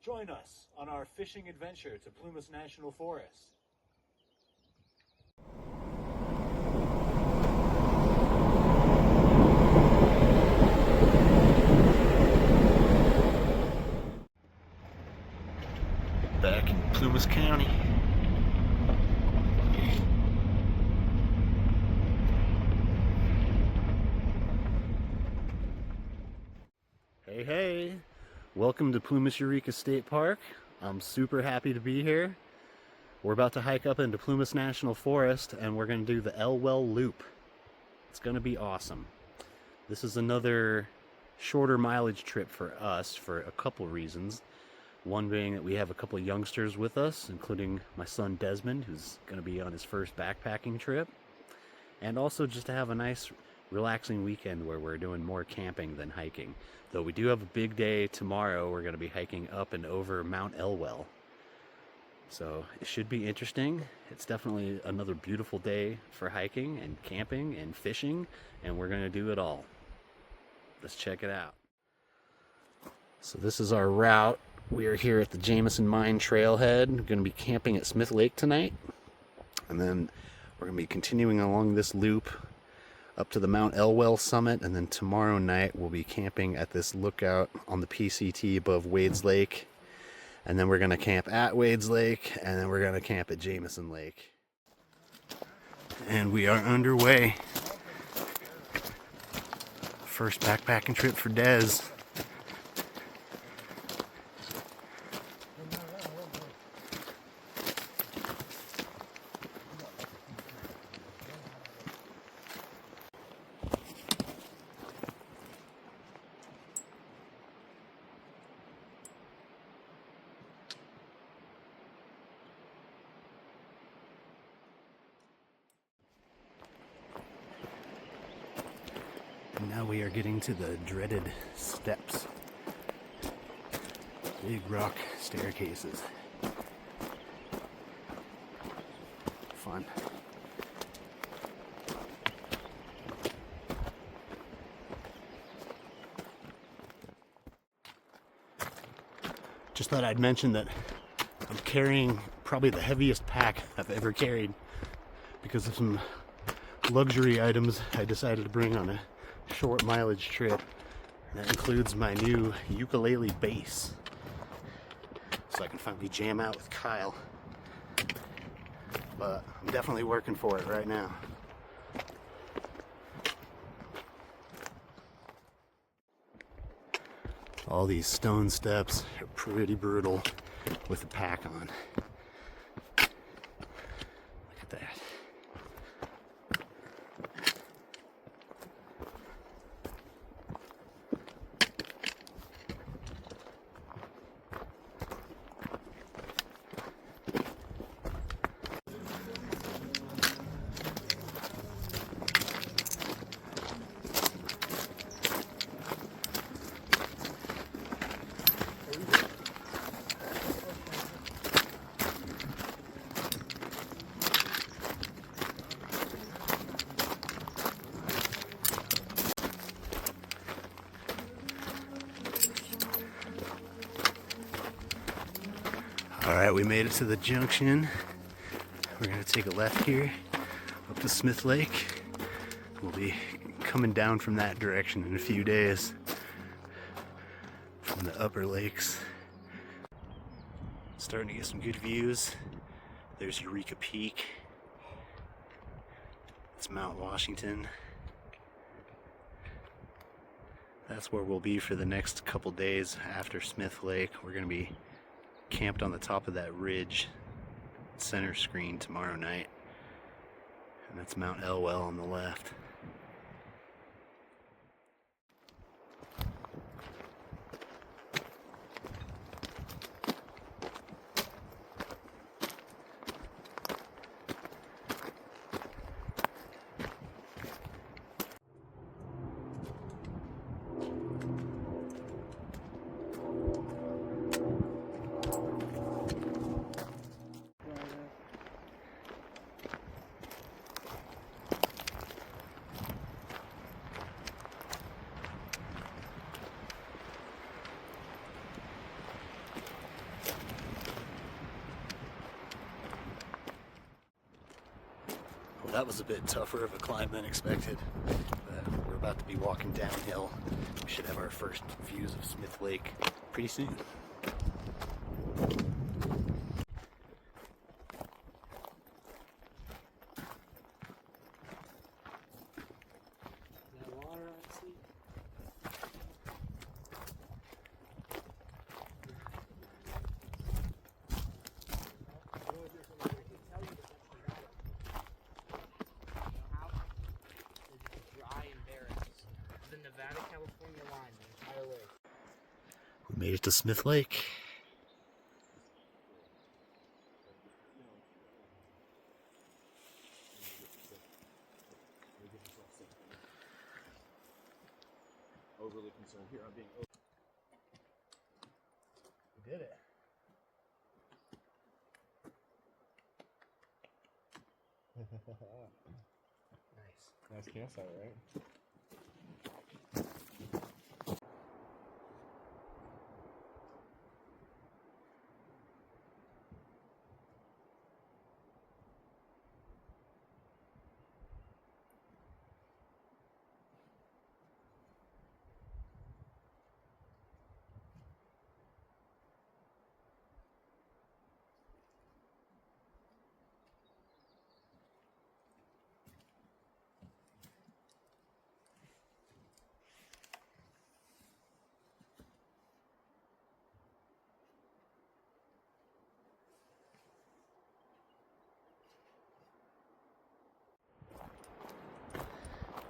Join us on our fishing adventure to Plumas National Forest. Back in Plumas County. Hey, hey! Welcome to Plumas Eureka State Park. I'm super happy to be here. We're about to hike up into Plumas National Forest and we're going to do the Elwell Loop. It's going to be awesome. This is another shorter mileage trip for us for a couple reasons. One being that we have a couple of youngsters with us, including my son Desmond, who's going to be on his first backpacking trip. And also just to have a nice relaxing weekend where we're doing more camping than hiking. Though we do have a big day tomorrow. We're going to be hiking up and over Mt Elwell. So it should be interesting. It's definitely another beautiful day for hiking and camping and fishing, and we're going to do it all. Let's check it out. So this is our route. We are here at the Jamison Mine Trailhead. We're going to be camping at Smith Lake tonight. And then we're going to be continuing along this loop up to the Mt Elwell summit. And then tomorrow night we'll be camping at this lookout on the PCT above Wades Lake. And then we're going to camp at Wades Lake. And then we're going to camp at Jamison Lake. And we are underway. First backpacking trip for Des. And now we are getting to the dreaded steps. Big rock staircases. Fun. Just thought I'd mention that I'm carrying probably the heaviest pack I've ever carried because of some luxury items I decided to bring on a short mileage trip. That includes my new ukulele bass, so I can finally jam out with Kyle. But I'm definitely working for it right now. All these stone steps are pretty brutal with the pack on. Look at that. Alright, we made it to the junction. We're going to take a left here up to Smith Lake. We'll be coming down from that direction in a few days from the upper lakes. Starting to get some good views. There's Eureka Peak. It's Mount Washington. That's where we'll be for the next couple days after Smith Lake. We're going to be camped on the top of that ridge center screen tomorrow night, and that's Mt Elwell on the left. That was a bit tougher of a climb than expected. We're about to be walking downhill. We should have our first views of Smith Lake pretty soon. California line the entire way. We made it to Smith Lake. Overly concerned here. I'm being. We did it. Nice campsite, right?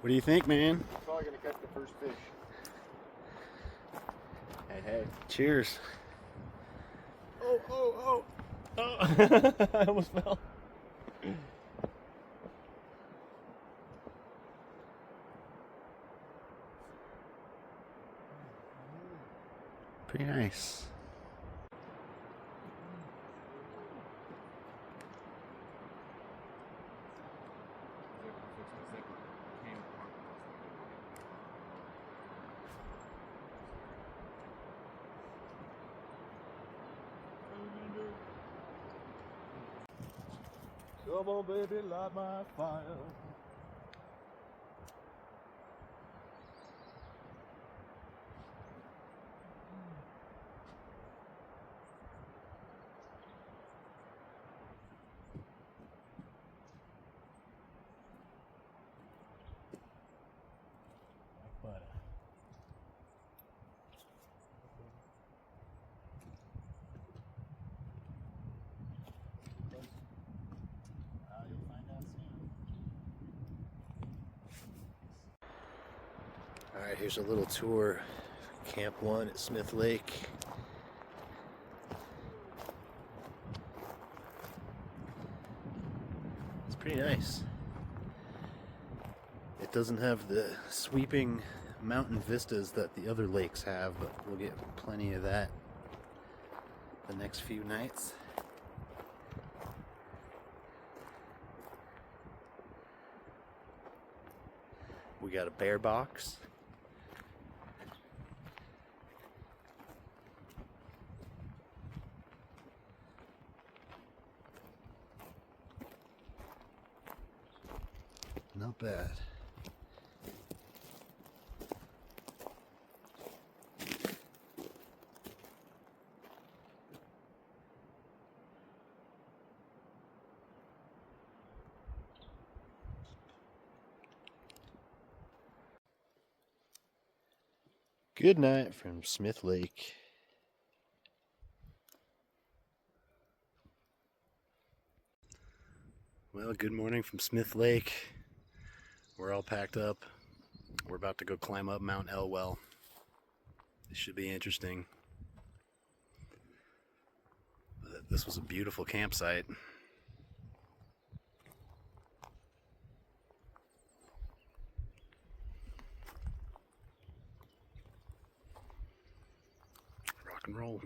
What do you think, man? Probably gonna catch the first fish. Hey, hey. Cheers. Oh. I almost fell. Pretty nice. Come on, baby, light my fire. Butter. You'll find out soon. All right, here's a little tour. Camp 1 at Smith Lake. It's pretty nice. It doesn't have the sweeping mountain vistas that the other lakes have, but we'll get plenty of that the next few nights. We got a bear box. Not bad. Good night from Smith Lake. Well, good morning from Smith Lake. We're all packed up. We're about to go climb up Mt Elwell. This should be interesting. This was a beautiful campsite. Rock and roll.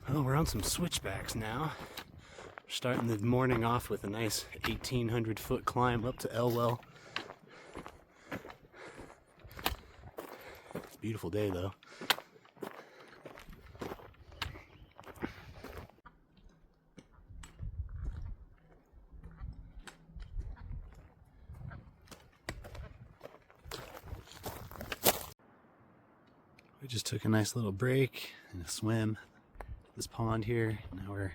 Well, we're on some switchbacks now. We're starting the morning off with a nice 1,800 foot climb up to Elwell. Beautiful day though. We just took a nice little break and a swim this pond here. Now we're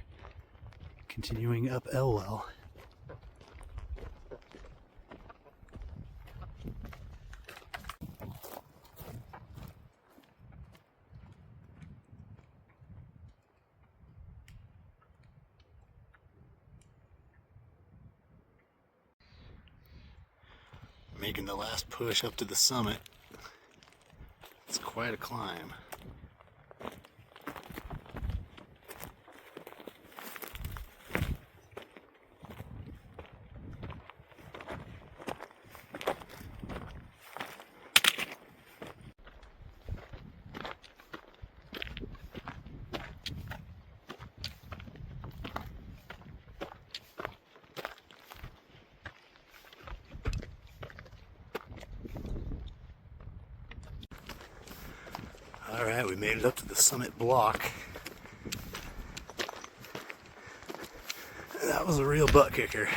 continuing up Elwell. Making the last push up to the summit. It's quite a climb. All right, we made it up to the summit block. That was a real butt kicker.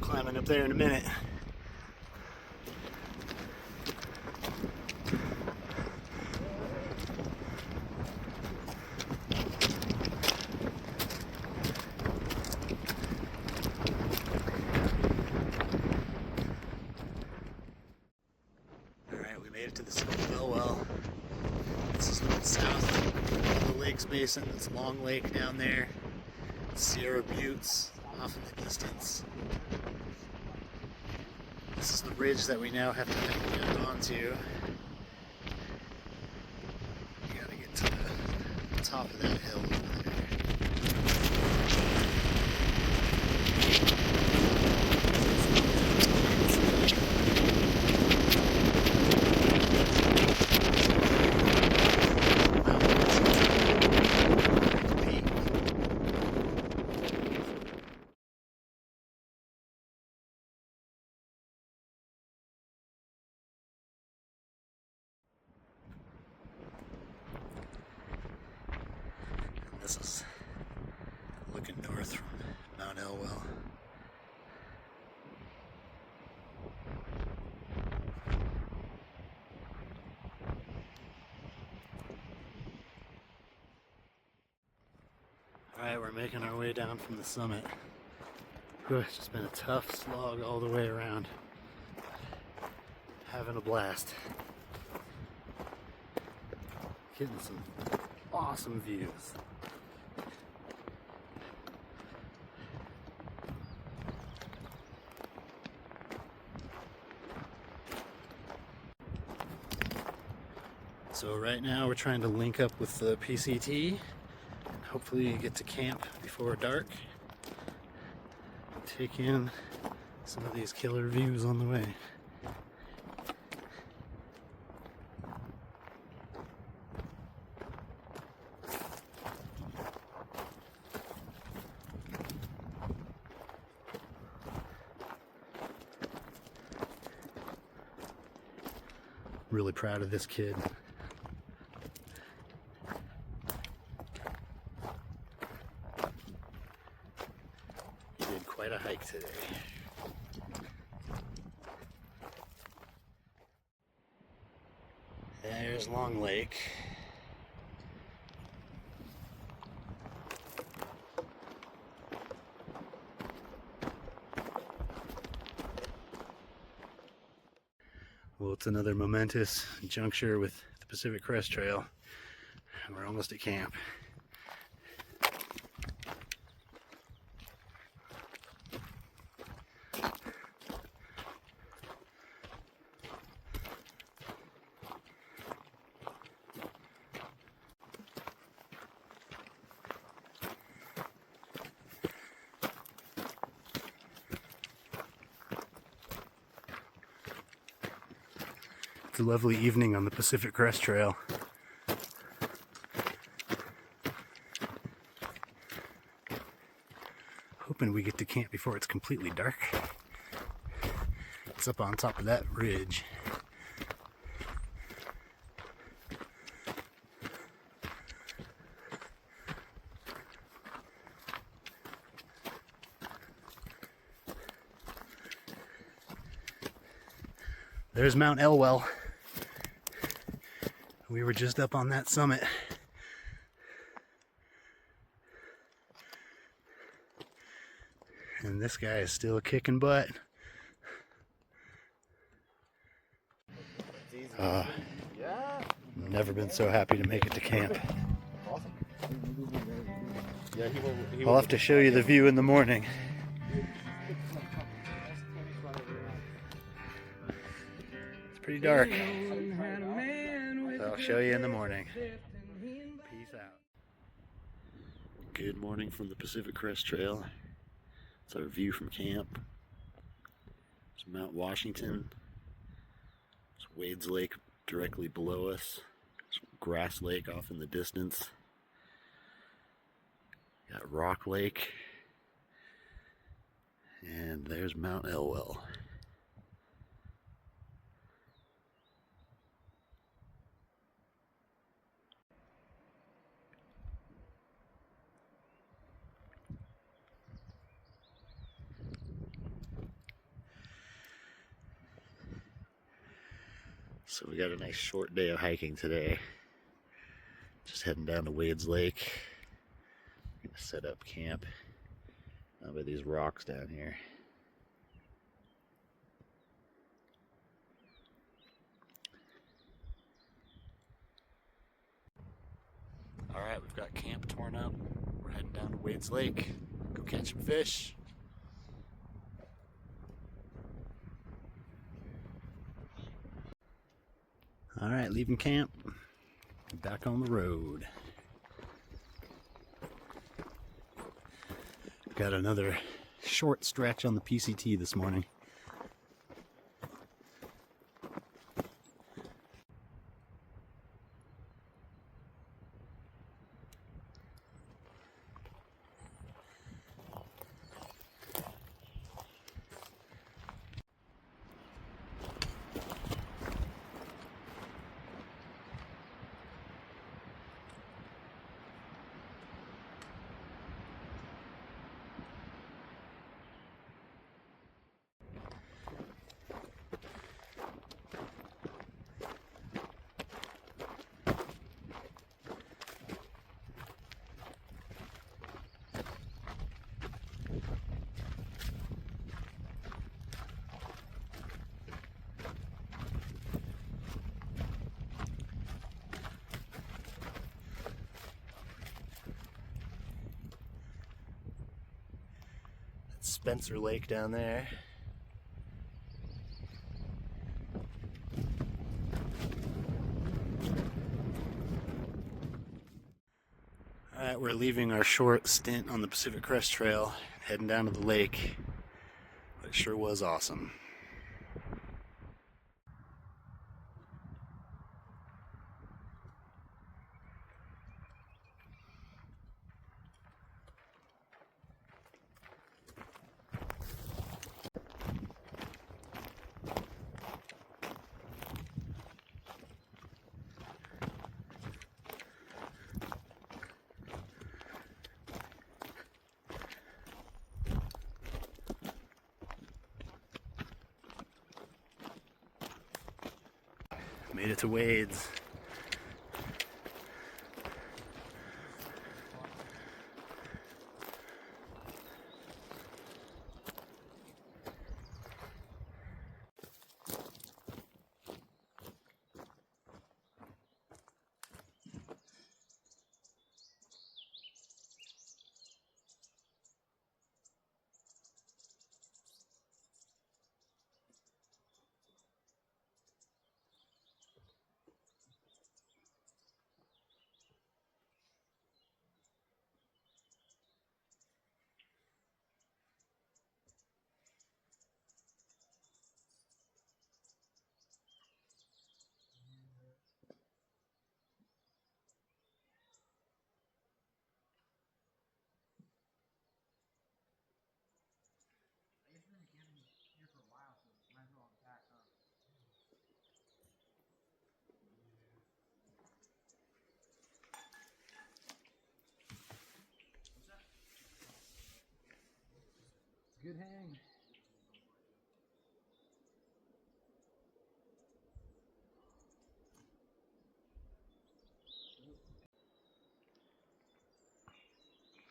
Climbing up there in a minute. Alright, we made it to the Mt Elwell. This is south of the Lakes Basin. It's Long Lake down there. Sierra Buttes off in the distance. This is the ridge that we now have to get onto. You gotta get to the top of that hill over there. This is looking north from Mt Elwell. Alright, we're making our way down from the summit. Whew, it's just been a tough slog all the way around. Having a blast. Getting some awesome views. So right now we're trying to link up with the PCT and hopefully get to camp before dark. Take in some of these killer views on the way. Really proud of this kid. He did quite a hike today. There's Long Lake. Well, it's another momentous juncture with the Pacific Crest Trail. We're almost at camp. It's a lovely evening on the Pacific Crest Trail. Hoping we get to camp before it's completely dark. It's up on top of that ridge. There's Mt Elwell. We were just up on that summit. And this guy is still kicking butt. Yeah. Never been so happy to make it to camp. Awesome. Yeah, I'll have to show you the view in the morning. It's pretty dark. So I'll show you in the morning. Peace out. Good morning from the Pacific Crest Trail. It's our view from camp. It's Mount Washington. It's Wades Lake directly below us. There's Grass Lake off in the distance. Got Rock Lake. And there's Mt Elwell. So we got a nice short day of hiking today. Just heading down to Wades Lake. Gonna set up camp by these rocks down here. Alright, we've got camp torn up. We're heading down to Wades Lake. Go catch some fish. Alright, leaving camp. Back on the road. Got another short stretch on the PCT this morning. Spencer Lake down there. Alright, we're leaving our short stint on the Pacific Crest Trail, heading down to the lake. But it sure was awesome. Made it to Wades. good hang.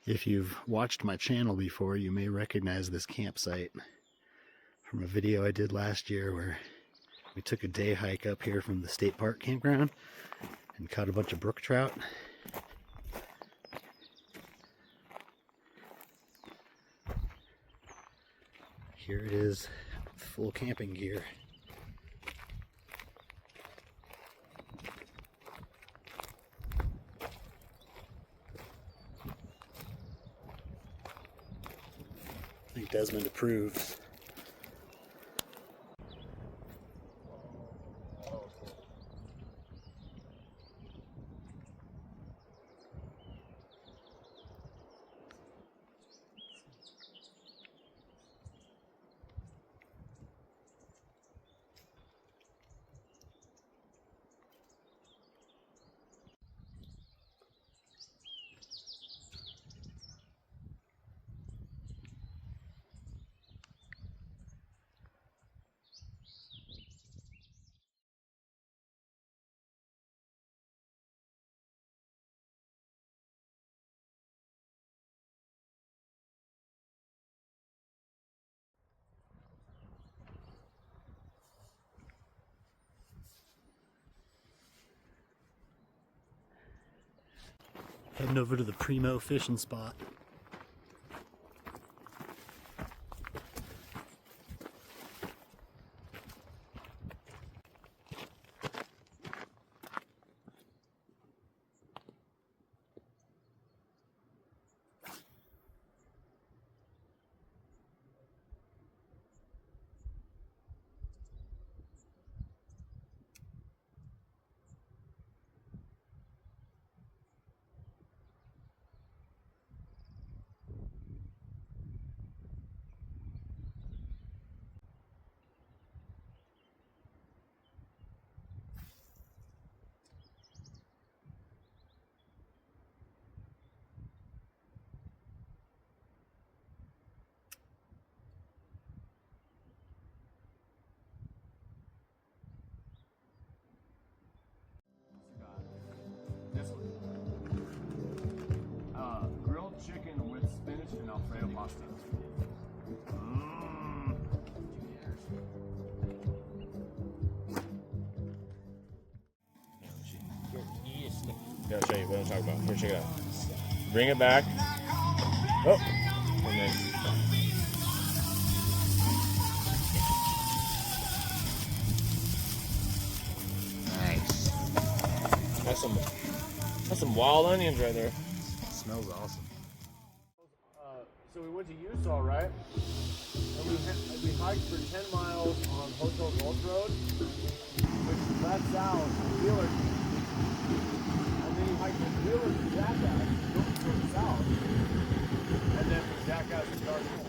If you've watched my channel before, you may recognize this campsite from a video I did last year where we took a day hike up here from the state park campground and caught a bunch of brook trout. Here it is, with full camping gear. I think Desmond approves. Heading over to the Primo fishing spot. This one. Grilled chicken with spinach and Alfredo pasta. Yeah, I'll show you what I'm talking about. Here, check it out. Bring it back. Oh, and then. Nice. That's some wild onions right there. Smells awesome. So we went to Utah, right? And we hiked for 10 miles on Hotel Gulch Road, which that's south of Wheeler. And then you hiked from Wheeler to Jackass, going south. And then from Jackass to Dark Hole.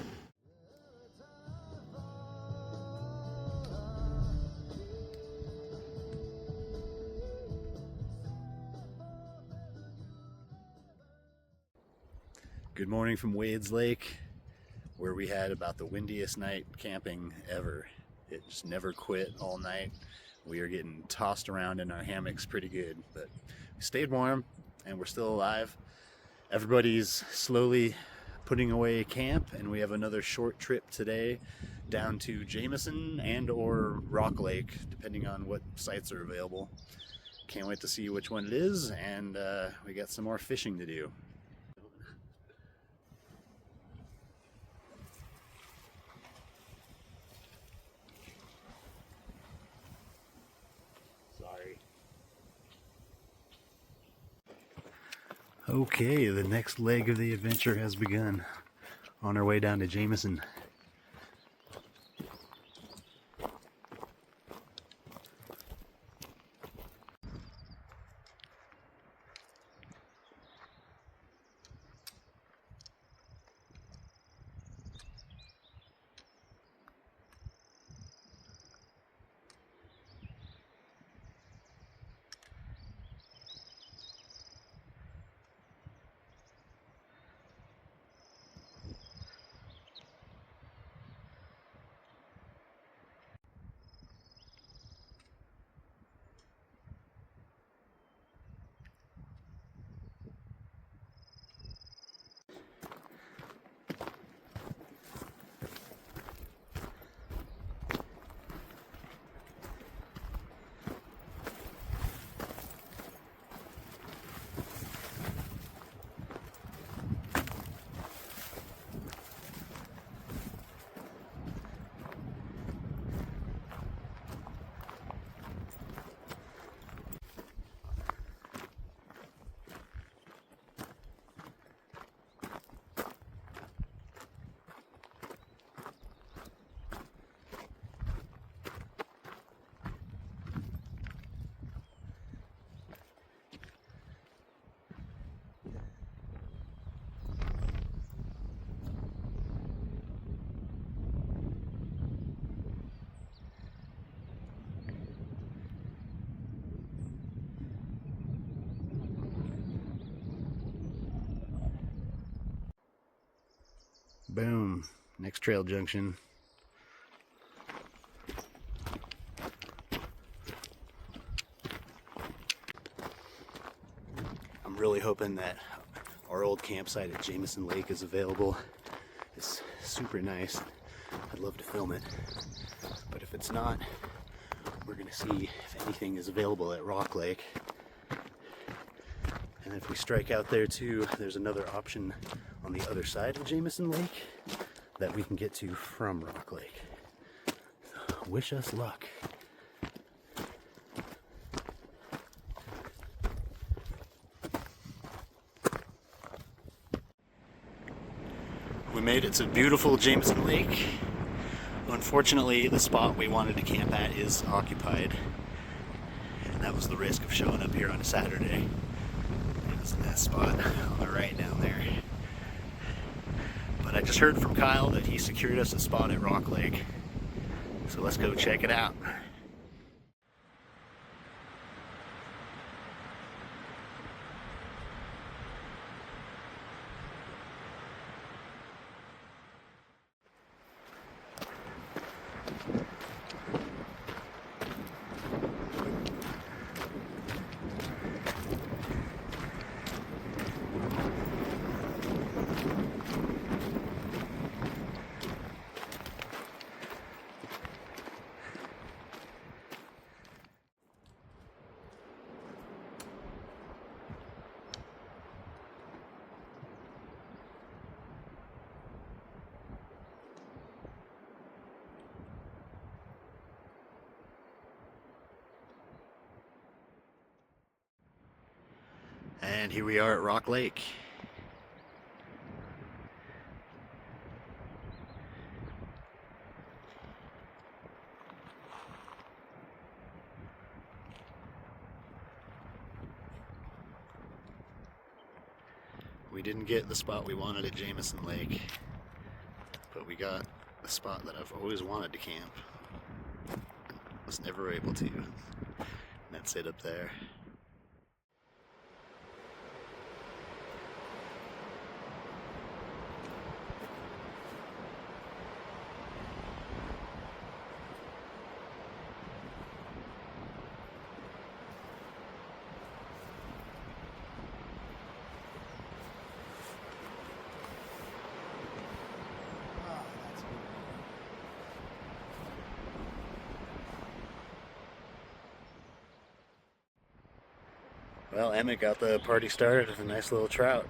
Good morning from Wades Lake, where we had about the windiest night camping ever. It just never quit all night. We are getting tossed around in our hammocks pretty good, but we stayed warm and we're still alive. Everybody's slowly putting away camp, and we have another short trip today down to Jamison and or Rock Lake, depending on what sites are available. Can't wait to see which one it is, and we got some more fishing to do. Sorry. Okay, the next leg of the adventure has begun. On our way down to Jamison. Boom. Next trail junction. I'm really hoping that our old campsite at Jamison Lake is available. It's super nice. I'd love to film it. But if it's not, we're gonna see if anything is available at Rock Lake. And if we strike out there too, there's another option on the other side of Jamison Lake that we can get to from Rock Lake. So wish us luck. We made it to beautiful Jamison Lake. Unfortunately, the spot we wanted to camp at is occupied. And that was the risk of showing up here on a Saturday. It was in that spot on the right down there. But I just heard from Kyle that he secured us a spot at Rock Lake. So let's go check it out. And here we are at Rock Lake. We didn't get the spot we wanted at Jamison Lake, but we got the spot that I've always wanted to camp. Was never able to. And that's it up there. Well, Emmett got the party started with a nice little trout.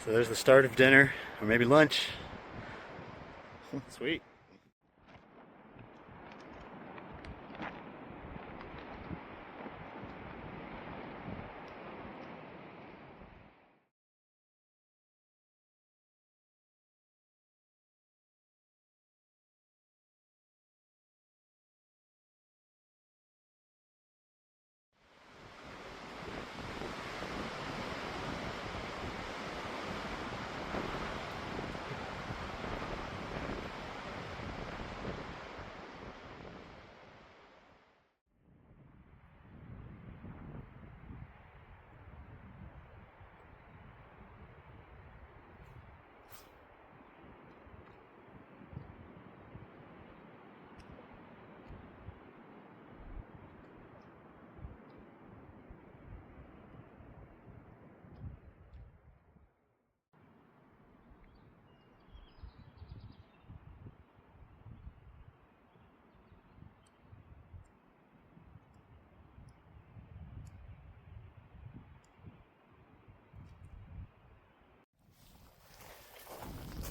So there's the start of dinner, or maybe lunch. Sweet.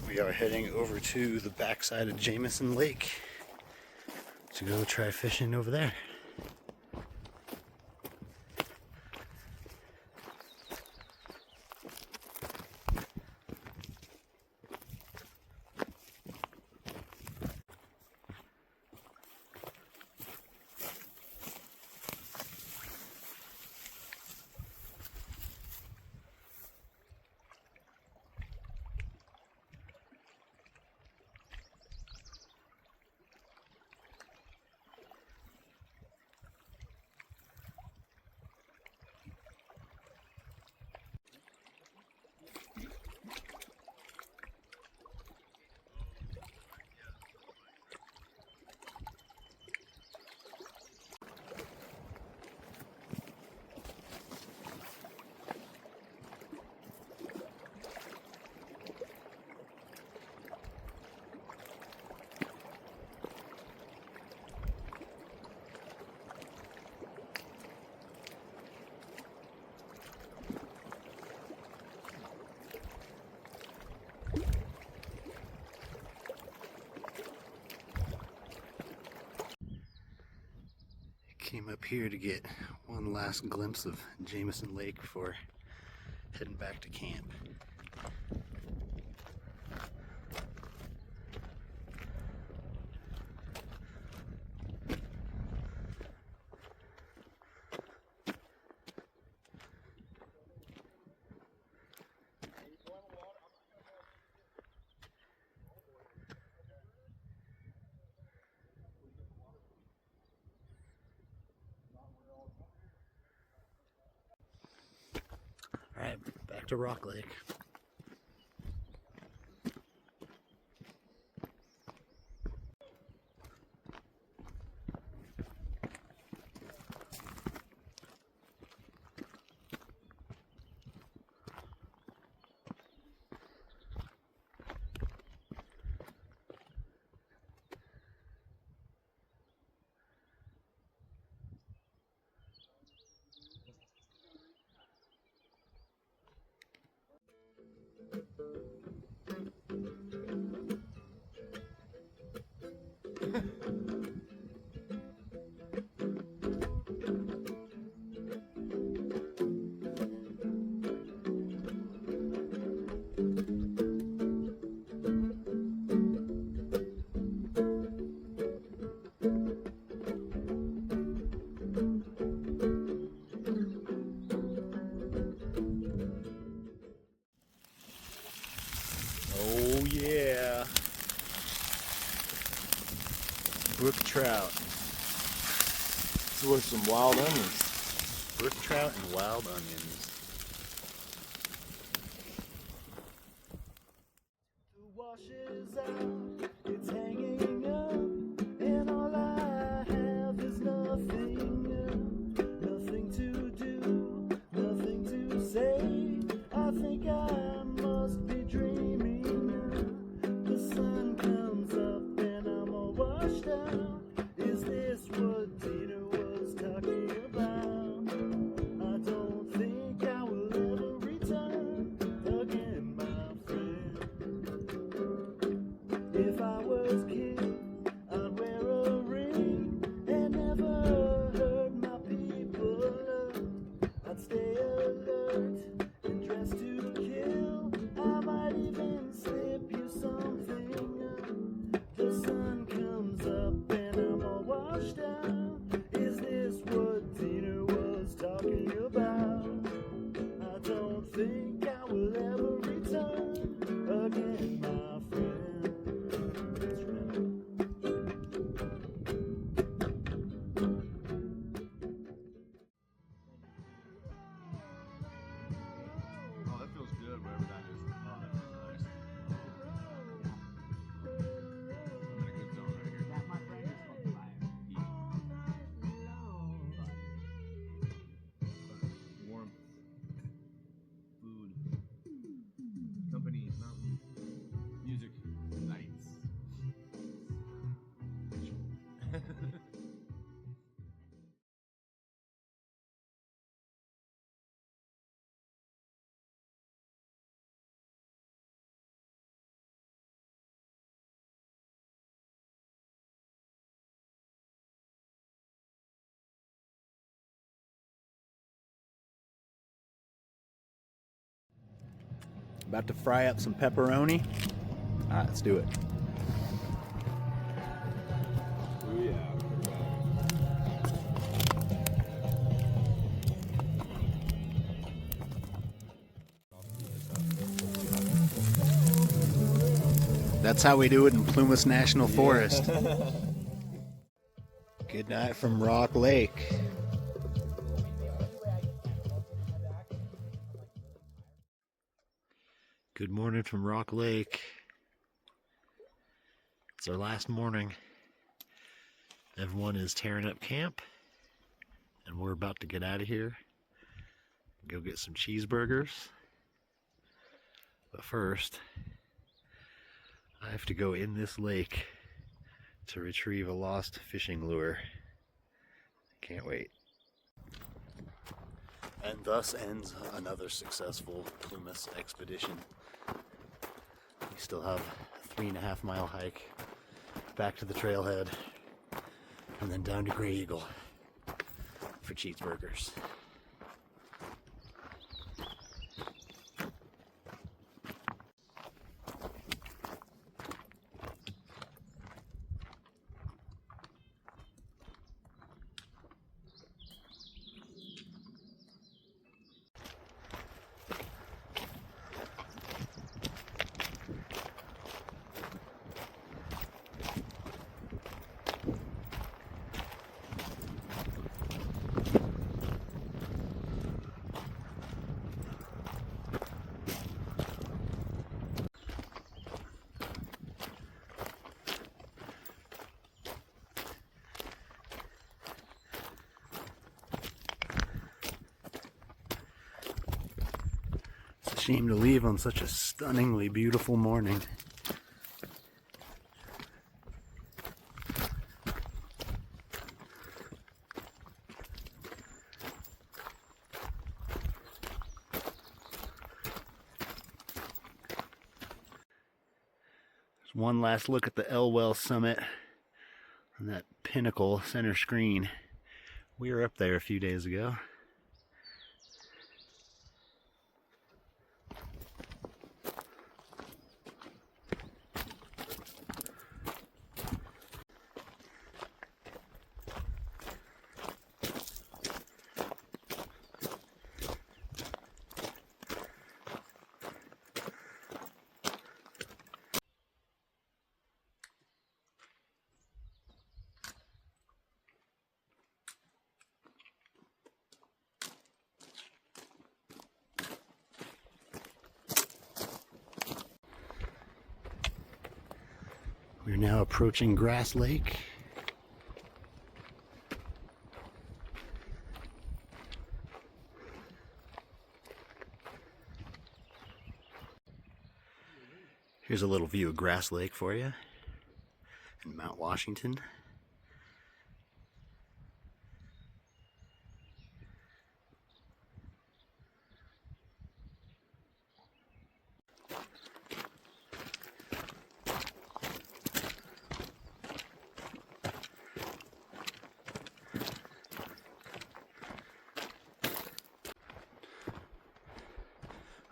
We are heading over to the backside of Jamison Lake to go try fishing over there. Came up here to get one last glimpse of Jamison Lake before heading back to camp. Alright, back to Rock Lake. Oh yeah, brook trout. It's worth some wild onions. Brook trout and wild onions. The wash is out, it's hanging up, and all I have is nothing, nothing to do, nothing to say. I think I must be dreaming. The sun comes up and I'm all washed out. Is this what Tina was talking about? I don't think I will ever return again, my friend. If I was king, I'd wear a ring and never hurt my people. I'd stay alert and dress to kill. I might even slip you something. The sun comes up and I'm all washed out. Is this what Tina was talking about? I don't think I will ever return again, my friend. That's right. Oh, that feels good, wherever that is. Oh, that feels nice. I'm in a good zone right here. That, my friend, is called fire. Warmth, food, company, mountains, music, nights. About to fry up some pepperoni. Alright, let's do it. Oh yeah. That's how we do it in Plumas National Forest. Good night from Rock Lake. Good morning from Rock Lake. It's our last morning. Everyone is tearing up camp, and we're about to get out of here. Go get some cheeseburgers. But first, I have to go in this lake to retrieve a lost fishing lure. Can't wait. And thus ends another successful Plumas expedition. We still have a 3.5 mile hike back to the trailhead and then down to Grey Eagle. for cheeseburgers. Shame to leave on such a stunningly beautiful morning. There's one last look at the Elwell summit on that pinnacle center screen. We were up there a few days ago. We're now approaching Grass Lake. Here's a little view of Grass Lake for you in Mount Washington.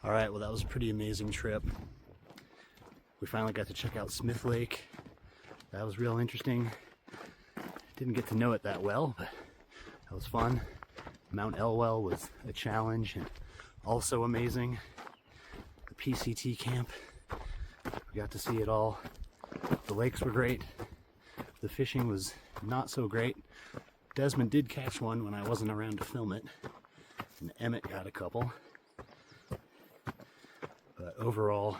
All right, well, that was a pretty amazing trip. We finally got to check out Smith Lake. That was real interesting. Didn't get to know it that well, but that was fun. Mt Elwell was a challenge and also amazing. The PCT camp, we got to see it all. The lakes were great. The fishing was not so great. Desmond did catch one when I wasn't around to film it, and Emmett got a couple. But overall,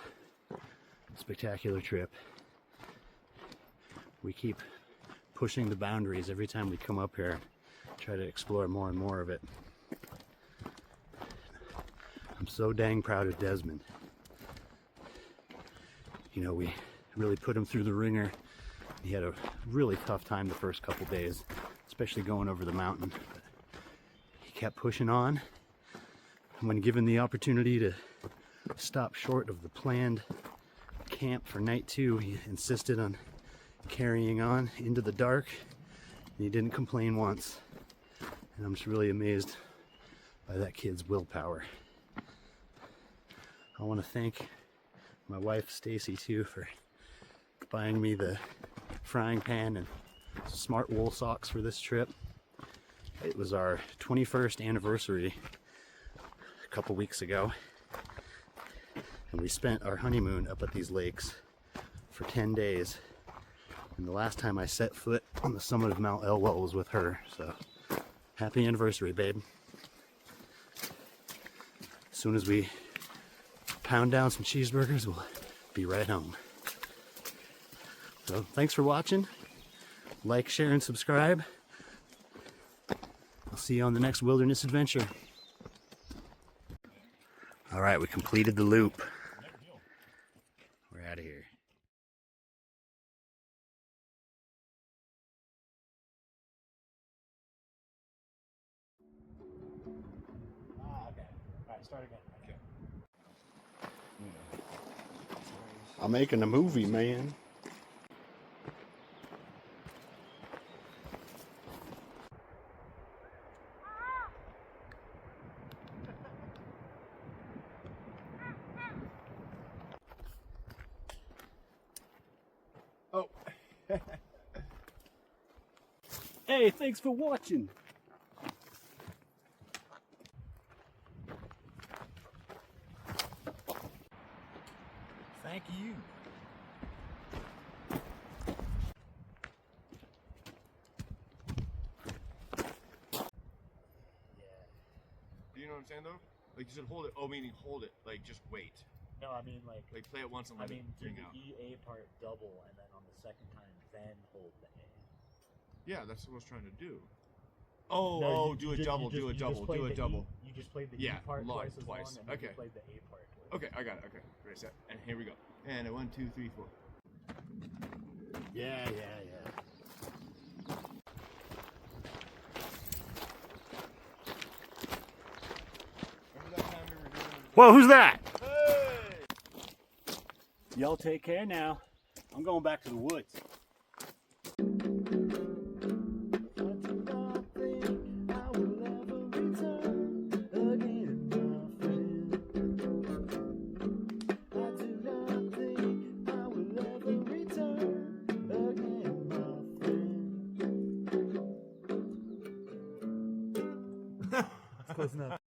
spectacular trip. We keep pushing the boundaries every time we come up here, try to explore more and more of it. I'm so dang proud of Desmond. You know, we really put him through the ringer. He had a really tough time the first couple days, especially going over the mountain. But he kept pushing on. And when given the opportunity to stop short of the planned camp for night 2, he insisted on carrying on into the dark, and he didn't complain once. And I'm just really amazed by that kid's willpower. I want to thank my wife Stacy too for buying me the frying pan and smart wool socks for this trip. It was our 21st anniversary a couple weeks ago, and we spent our honeymoon up at these lakes for 10 days. And the last time I set foot on the summit of Mt Elwell was with her. So happy anniversary, babe. As soon as we pound down some cheeseburgers, we'll be right home. So thanks for watching. Like, share, and subscribe. I'll see you on the next wilderness adventure. All right, we completed the loop. We're out of here. Okay. All right, start again. Okay. I'm making a movie, man. Hey, thanks for watching. Thank you. Do you know what I'm saying though? Like you should hold it. Oh, meaning hold it. Like just wait. No, I mean like Play it once and I let mean it do ring the out. EA part double and then on the second time then hold the A. Yeah, that's what I was trying to do. Oh, No, oh, you- do you a ju- double, you just- do a you double, just played do a the double. You just played the E Yeah, part long, twice as twice. long and then Okay. you played the A part twice. Okay, I got it. Okay, ready, set, and here we go. And a 1, 2, 3, 4. Yeah. Remember that time we were doing? Whoa, who's that? Hey! Y'all take care now. I'm going back to the woods. I do not think I will ever return again, my friend. I do not think I will ever return again, my friend. Close enough.